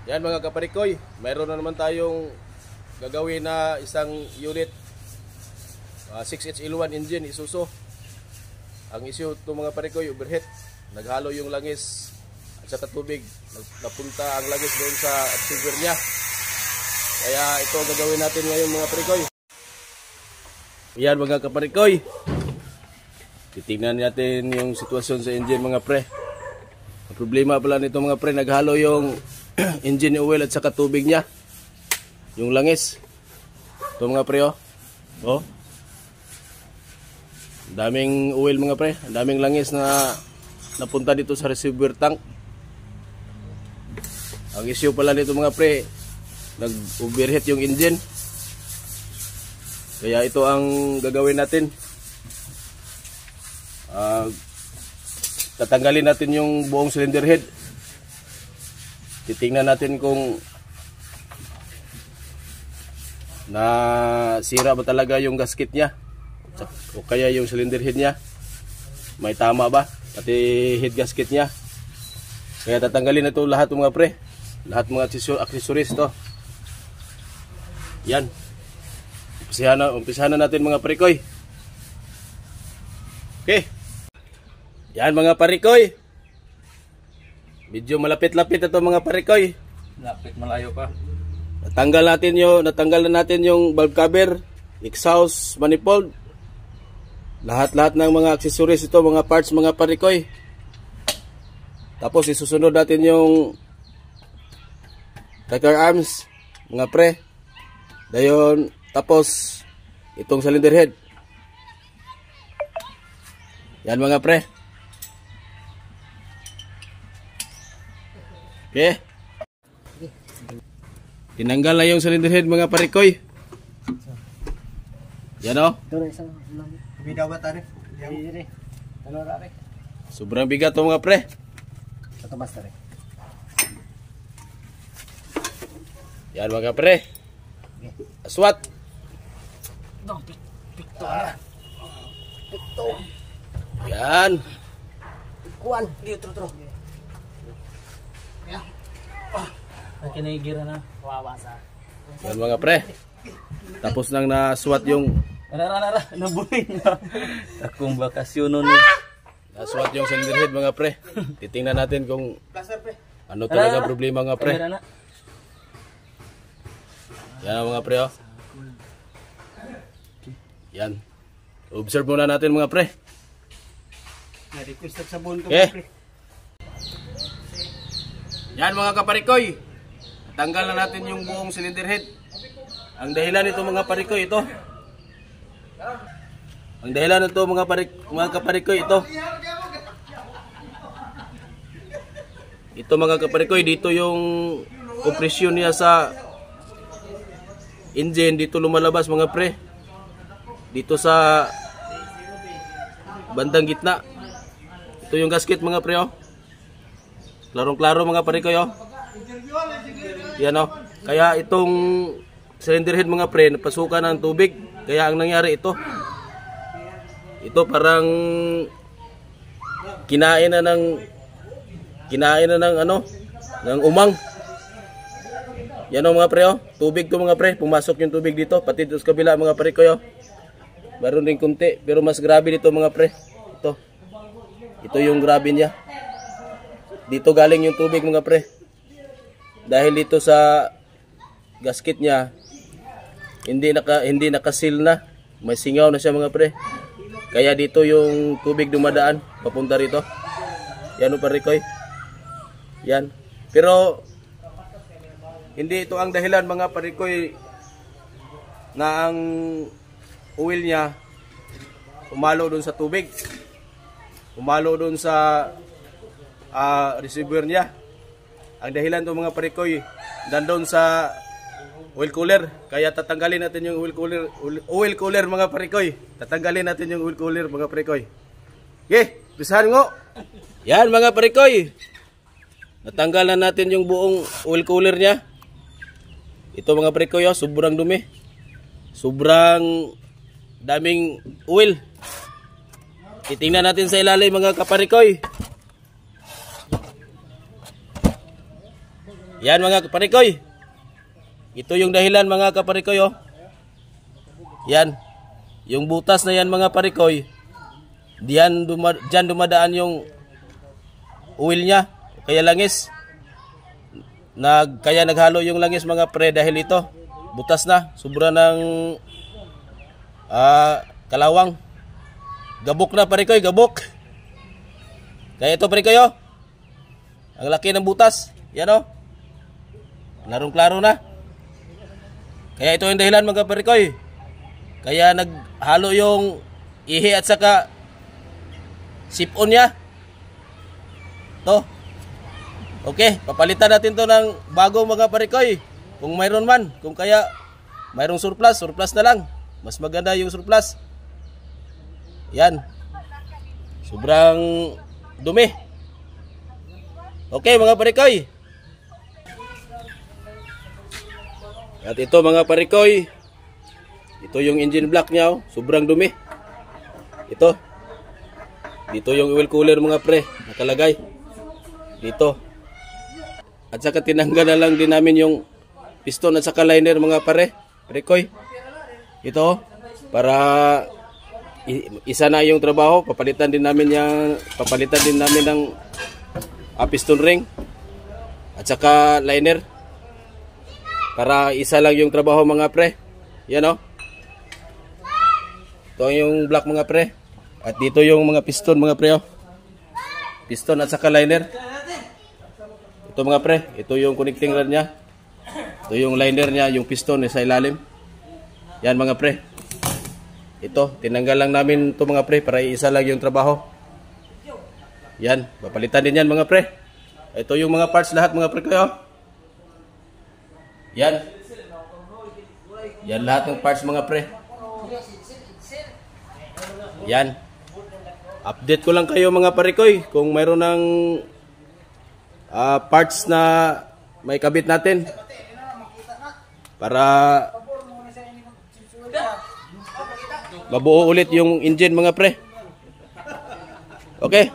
Yan mga kaparikoy, mayroon na naman tayong gagawin na isang unit 6HL1 engine Isuzu. Ang issue ito mga parikoy, overheat. Naghalo yung langis at saka tubig. Napunta ang langis doon sa absorber niya. Kaya ito ang gagawin natin ngayon mga parikoy. Yan mga kaparikoy, titingnan natin yung sitwasyon sa engine mga pre. Ang problema pala nito mga pre, naghalo yung engine oil at saka tubig niya, yung langis. Ito mga pre, oh. Daming oil mga pre, daming langis na napunta dito sa receiver tank. Ang issue pala nito mga pre, nag-overheat yung engine. Kaya ito ang gagawin natin. Tatanggalin natin yung buong cylinder head. Titingnan natin kung nasira ba talaga yung gasket niya o kaya yung cylinder head niya may tama ba, pati head gasket niya. Kaya tatanggalin na ito lahat mga pre, lahat mga accessories to. Yan, umpisahan na natin mga parikoy. Okay, yan mga parikoy, medyo malapit-lapit ito mga parikoy. Lapit, malayo pa. Natanggal na natin yung valve cover, exhaust manifold, lahat-lahat ng mga accessories ito, mga parts mga parikoy. Tapos isusunod natin yung rocker arms mga pre. Dayon, tapos itong cylinder head. Yan mga pre. Okay. Tinanggal na yung cylinder head mga parikoy. Yan o. Sobrang bigat o mga pre. Yan mga pre. Aswat. Yan. Kuan, dito tro. Kinigira na, wawasa. Yan mga pre. Tapos nang naswat yung nabuling na. Akong bakasyon nun. naswat yung cylinder head mga pre. Titingnan natin kung ano talaga problema mga pre. Yan mga pre, oh. Yan. Observe muna natin mga pre. Okay. Yan mga kaparikoy, tanggal na natin yung buong cylinder head. Ang dahilan nito mga parikoy ito. Ang dahilan nito mga kaparikoy ito. Ito mga kaparikoy, dito yung kompresyon niya sa engine, dito lumalabas mga pre. Dito sa bandang gitna. Ito yung gasket mga pre, oh. Klarong-klaro mga parikoy, oh. Yan, oh. Kaya itong cylinder head mga pre, napasukan ng tubig. Kaya ang nangyari ito, parang kinain na ng ng umang. Yan, oh mga pre, oh. Tubig to mga pre, pumasok yung tubig dito, pati dito sa kabila mga parikoy, oh. Meron din kunti, pero mas grabe dito mga pre. Ito yung grabe niya. Dito galing yung tubig mga pre. Dahil dito sa gasket niya, hindi nakasil na. May singaw na siya mga pre. Kaya dito yung tubig dumadaan papunta rito. Yan o parikoy. Yan. Pero hindi ito ang dahilan mga parikoy na ang oil niya umalo doon sa tubig. Umalo doon sa receiver niya. Ang dahilan to mga parikoy, nandoon sa oil cooler. Kaya tatanggalin natin yung oil cooler mga parikoy. Tatanggalin natin yung oil cooler mga parikoy. Okay, bisahan ngo. Yan mga parikoy, natanggal na natin yung buong oil cooler niya. Ito mga parikoy, oh, sobrang dumi. Sobrang daming oil. Titingnan natin sa ilalim mga kaparikoy. Yan mga kaparikoy. Ito yung dahilan mga kaparikoy oh. Yan. Yung butas na yan mga parikoy. Diyan dumadaan yung oil niya. Kaya langis. Kaya naghalo yung langis mga pre dahil ito. Butas na. Sobra ng kalawang. Gabok na parikoy, gabok. Kaya ito parikoy oh. Ang laki ng butas. Yan oh. Larong-klaro na. Kaya ito yung dahilan mga parikoy. Kaya naghalo yung ihi at saka sipon niya. To. Okay, papalitan natin to ng bagong mga parikoy. Kung mayroon man, kung kaya mayroong surplus na lang. Mas maganda yung surplus. Yan. Sobrang dumi. Okay mga parikoy. At ito mga parikoy. Ito yung engine block niya, oh. Sobrang dumi. Ito. Dito yung oil cooler mga pre, nakalagay. Dito. At saka tinanggal na lang din namin yung piston at saka liner mga parikoy. Ito, oh. Para isa na yung trabaho, papalitan din namin ng piston ring at saka liner. Para isa lang yung trabaho mga pre. Yan oh. Ito yung block mga pre. At dito yung mga piston mga pre oh. Piston at saka liner. Ito mga pre, ito yung connecting rod niya. Ito yung liner niya, yung piston sa ilalim. Yan mga pre. Ito, tinanggal lang namin ito mga pre para isa lang yung trabaho. Yan, papalitan din yan mga pre. Ito yung mga parts lahat mga pre kayo. Yan. Yan lahat ng parts mga pre. Yan. Update ko lang kayo mga parikoy kung mayroon ng parts na may kabit natin. Para mabuo ulit yung engine mga pre. Okay.